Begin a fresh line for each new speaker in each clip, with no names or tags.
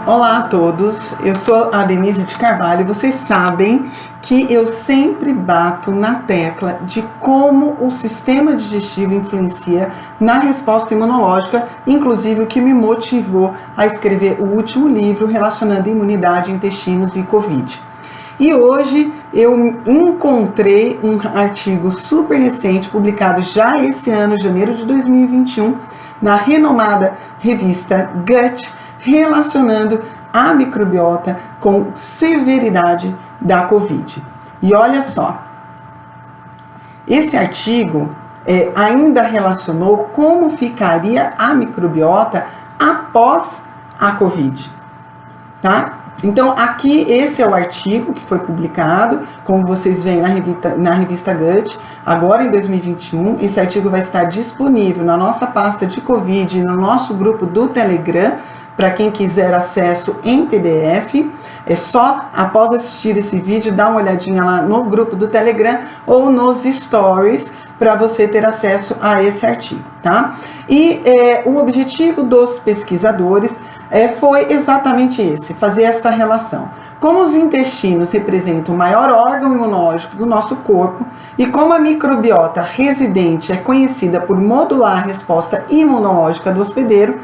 Olá a todos, eu sou a Denise de Carvalho e vocês sabem que eu sempre bato na tecla de como o sistema digestivo influencia na resposta imunológica, inclusive o que me motivou a escrever o último livro relacionando imunidade, intestinos e Covid. E hoje eu encontrei um artigo super recente, publicado já esse ano, janeiro de 2021, na renomada revista Gut, relacionando a microbiota com severidade da Covid. E olha só, esse artigo ainda relacionou como ficaria a microbiota após a Covid, tá? Então, aqui esse é o artigo que foi publicado, como vocês veem na revista Gut, agora em 2021. Esse artigo vai estar disponível na nossa pasta de Covid, no nosso grupo do Telegram, para quem quiser acesso em PDF. É só, após assistir esse vídeo, dar uma olhadinha lá no grupo do Telegram ou nos stories, para você ter acesso a esse artigo, tá? E o objetivo dos pesquisadores foi exatamente esse, fazer esta relação. Como os intestinos representam o maior órgão imunológico do nosso corpo e como a microbiota residente é conhecida por modular a resposta imunológica do hospedeiro,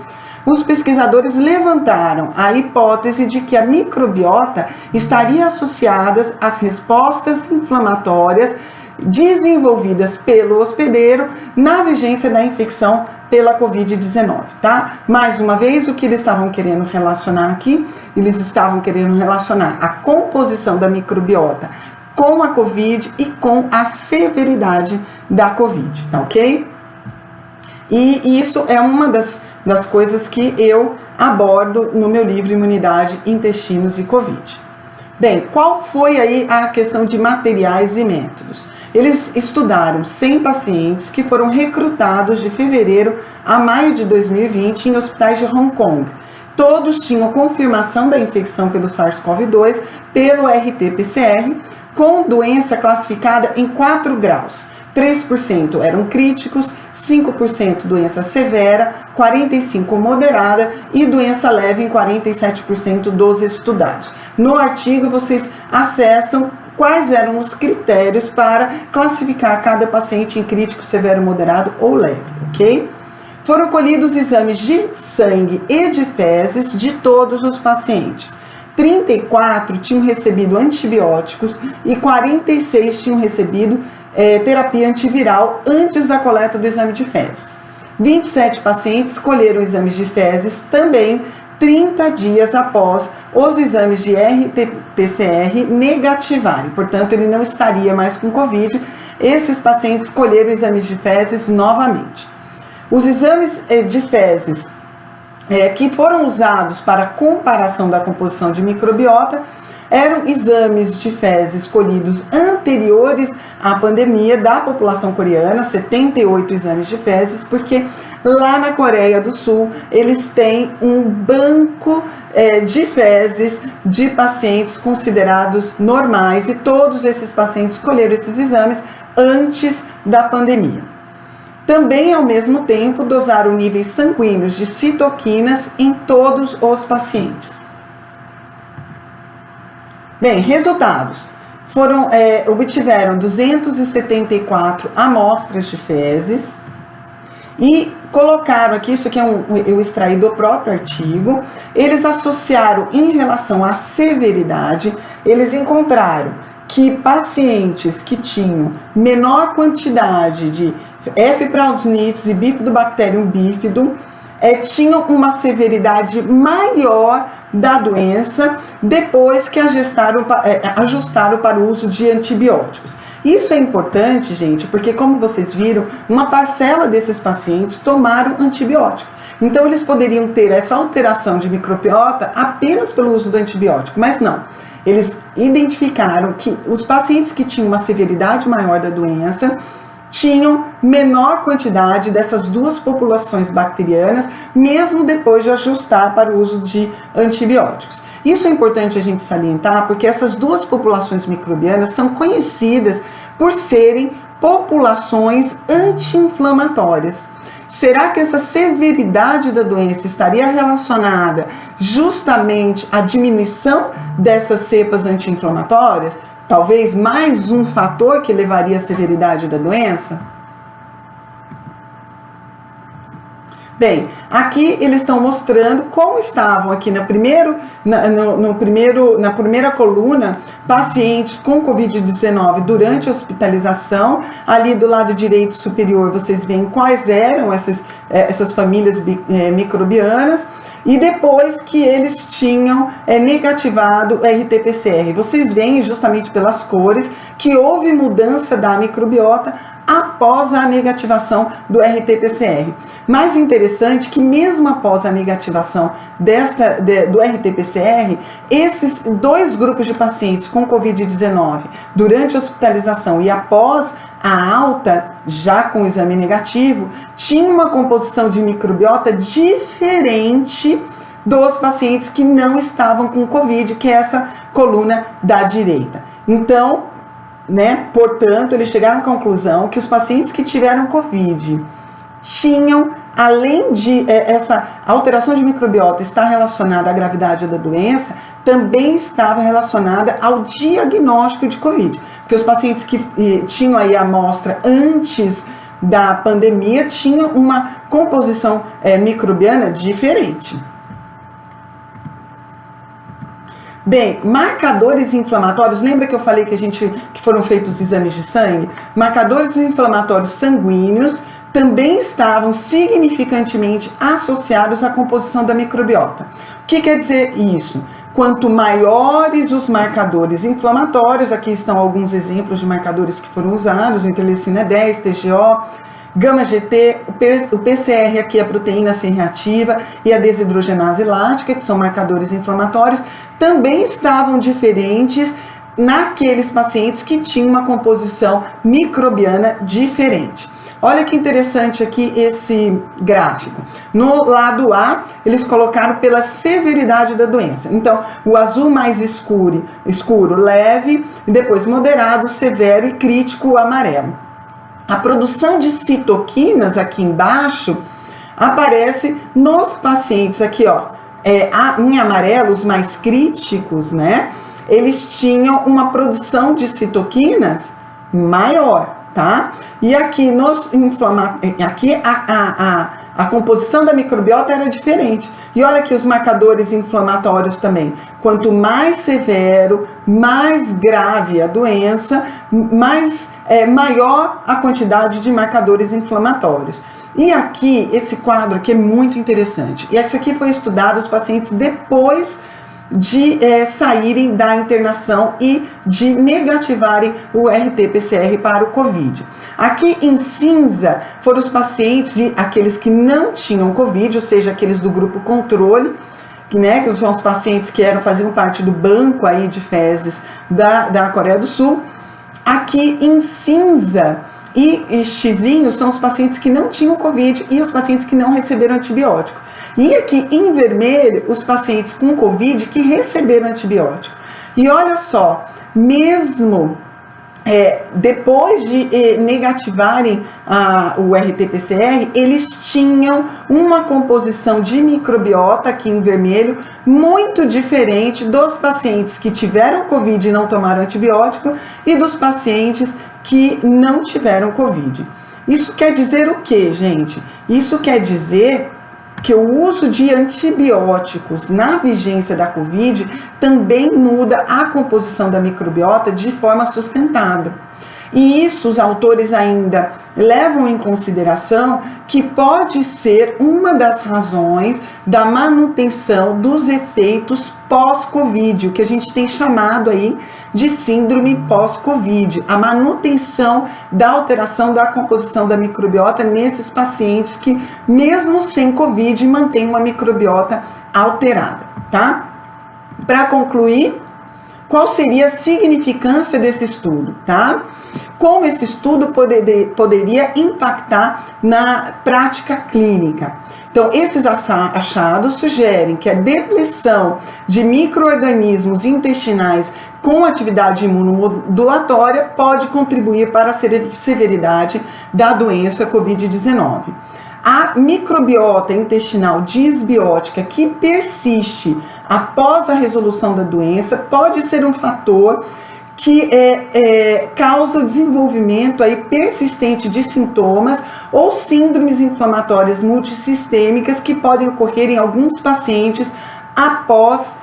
os pesquisadores levantaram a hipótese de que a microbiota estaria associada às respostas inflamatórias desenvolvidas pelo hospedeiro na vigência da infecção pela Covid-19, tá? Mais uma vez, o que eles estavam querendo relacionar aqui, eles estavam querendo relacionar a composição da microbiota com a Covid e com a severidade da Covid, tá ok? E isso é uma das coisas que eu abordo no meu livro Imunidade, Intestinos e Covid. Bem, qual foi aí a questão de materiais e métodos? Eles estudaram 100 pacientes que foram recrutados de fevereiro a maio de 2020 em hospitais de Hong Kong. Todos tinham confirmação da infecção pelo SARS-CoV-2 pelo RT-PCR, com doença classificada em 4 graus. 3% eram críticos, 5% doença severa, 45% moderada e doença leve em 47% dos estudados. No artigo vocês acessam quais eram os critérios para classificar cada paciente em crítico, severo, moderado ou leve, ok? Foram colhidos exames de sangue e de fezes de todos os pacientes. 34 tinham recebido antibióticos e 46 tinham recebido terapia antiviral antes da coleta do exame de fezes. 27 pacientes colheram exames de fezes também 30 dias após os exames de RT-PCR negativarem. Portanto, ele não estaria mais com Covid. Esses pacientes colheram exames de fezes novamente. Os exames de fezes que foram usados para comparação da composição de microbiota eram exames de fezes colhidos anteriores à pandemia da população coreana, 78 exames de fezes, porque lá na Coreia do Sul eles têm um banco de fezes de pacientes considerados normais e todos esses pacientes colheram esses exames antes da pandemia. Também, ao mesmo tempo, dosaram níveis sanguíneos de citoquinas em todos os pacientes. Bem, resultados. Obtiveram 274 amostras de fezes e colocaram aqui, isso aqui eu extraí do próprio artigo, eles associaram em relação à severidade, eles encontraram que pacientes que tinham menor quantidade de F. prausnitzes e Bifidobacterium bifidum tinham uma severidade maior da doença depois que ajustaram para o uso de antibióticos. Isso é importante, gente, porque como vocês viram, uma parcela desses pacientes tomaram antibiótico. Então eles poderiam ter essa alteração de microbiota apenas pelo uso do antibiótico, mas não. Eles identificaram que os pacientes que tinham uma severidade maior da doença tinham menor quantidade dessas duas populações bacterianas, mesmo depois de ajustar para o uso de antibióticos. Isso é importante a gente salientar, porque essas duas populações microbianas são conhecidas por serem populações anti-inflamatórias. Será que essa severidade da doença estaria relacionada justamente à diminuição dessas cepas anti-inflamatórias? Talvez mais um fator que levaria à severidade da doença? Bem, aqui eles estão mostrando como estavam aqui na primeira coluna pacientes com Covid-19 durante a hospitalização. Ali do lado direito superior vocês veem quais eram essas famílias microbianas e depois que eles tinham negativado o RT-PCR. Vocês veem justamente pelas cores que houve mudança da microbiota após a negativação do RT-PCR. Mais interessante que mesmo após a negativação do RT-PCR, esses dois grupos de pacientes com Covid-19 durante a hospitalização e após a alta, já com o exame negativo, tinham uma composição de microbiota diferente dos pacientes que não estavam com Covid, que é essa coluna da direita. Então, portanto, eles chegaram à conclusão que os pacientes que tiveram Covid tinham, além de essa alteração de microbiota estar relacionada à gravidade da doença, também estava relacionada ao diagnóstico de Covid. Porque os pacientes que tinham aí a amostra antes da pandemia tinham uma composição microbiana diferente. Bem, marcadores inflamatórios, lembra que eu falei que foram feitos exames de sangue? Marcadores inflamatórios sanguíneos também estavam significantemente associados à composição da microbiota. O que quer dizer isso? Quanto maiores os marcadores inflamatórios, aqui estão alguns exemplos de marcadores que foram usados, interleucina 10, TGO, gama-GT, o PCR aqui é a proteína C reativa e a desidrogenase lática, que são marcadores inflamatórios, também estavam diferentes naqueles pacientes que tinham uma composição microbiana diferente. Olha que interessante aqui esse gráfico. No lado A, eles colocaram pela severidade da doença. Então, o azul mais escuro, leve, e depois moderado, severo e crítico, o amarelo. A produção de citoquinas aqui embaixo aparece nos pacientes aqui, em amarelo, os mais críticos, eles tinham uma produção de citoquinas maior, tá? E aqui a composição da microbiota era diferente. E olha aqui os marcadores inflamatórios também. Quanto mais severo, mais grave a doença, maior a quantidade de marcadores inflamatórios. E aqui, esse quadro aqui é muito interessante. E esse aqui foi estudado os pacientes depois de saírem da internação e de negativarem o RT-PCR para o Covid. Aqui em cinza foram os pacientes e aqueles que não tinham Covid, ou seja, aqueles do grupo controle, que são os pacientes que faziam parte do banco aí de fezes da Coreia do Sul. Aqui em cinza e xizinho são os pacientes que não tinham Covid e os pacientes que não receberam antibiótico. E aqui em vermelho, os pacientes com Covid que receberam antibiótico. E olha só, mesmo depois de negativarem o RT-PCR, eles tinham uma composição de microbiota, aqui em vermelho, muito diferente dos pacientes que tiveram Covid e não tomaram antibiótico e dos pacientes que não tiveram Covid. Isso quer dizer o quê, gente? Isso quer dizer que o uso de antibióticos na vigência da Covid também muda a composição da microbiota de forma sustentada. E isso os autores ainda levam em consideração que pode ser uma das razões da manutenção dos efeitos pós-Covid, o que a gente tem chamado aí de síndrome pós-Covid, a manutenção da alteração da composição da microbiota nesses pacientes que, mesmo sem Covid, mantêm uma microbiota alterada, tá? Para concluir, qual seria a significância desse estudo, tá? Como esse estudo poderia impactar na prática clínica. Então, esses achados sugerem que a depleção de micro-organismos intestinais com atividade imunomodulatória pode contribuir para a severidade da doença Covid-19. A microbiota intestinal disbiótica que persiste após a resolução da doença pode ser um fator que causa o desenvolvimento aí persistente de sintomas ou síndromes inflamatórias multissistêmicas que podem ocorrer em alguns pacientes após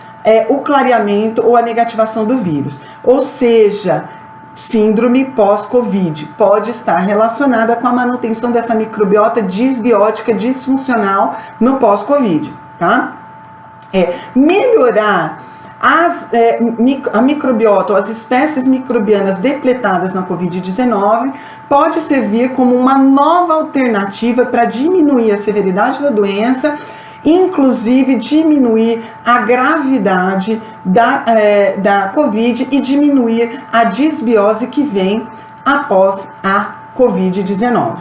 o clareamento ou a negativação do vírus. Ou seja, síndrome pós-Covid pode estar relacionada com a manutenção dessa microbiota disbiótica disfuncional no pós-Covid, tá? Melhorar a microbiota ou as espécies microbianas depletadas na Covid-19 pode servir como uma nova alternativa para diminuir a severidade da doença, inclusive diminuir a gravidade da Covid e diminuir a disbiose que vem após a Covid-19.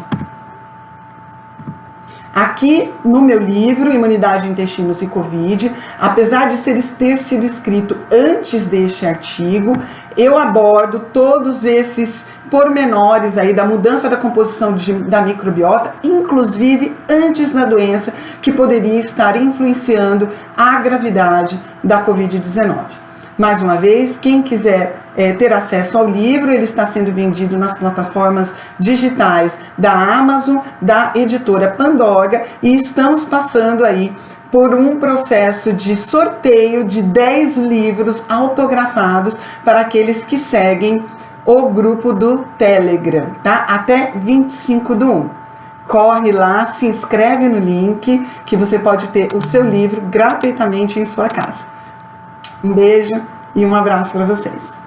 Aqui no meu livro, Imunidade, Intestinos e Covid, apesar de ter sido escrito antes deste artigo, eu abordo todos esses pormenores aí da mudança da composição da microbiota, inclusive antes da doença, que poderia estar influenciando a gravidade da Covid-19. Mais uma vez, quem quiser ter acesso ao livro, ele está sendo vendido nas plataformas digitais da Amazon, da editora Pandora, e estamos passando aí por um processo de sorteio de 10 livros autografados para aqueles que seguem o grupo do Telegram, tá? Até 25/1. Corre lá, se inscreve no link que você pode ter o seu livro gratuitamente em sua casa. Um beijo e um abraço para vocês.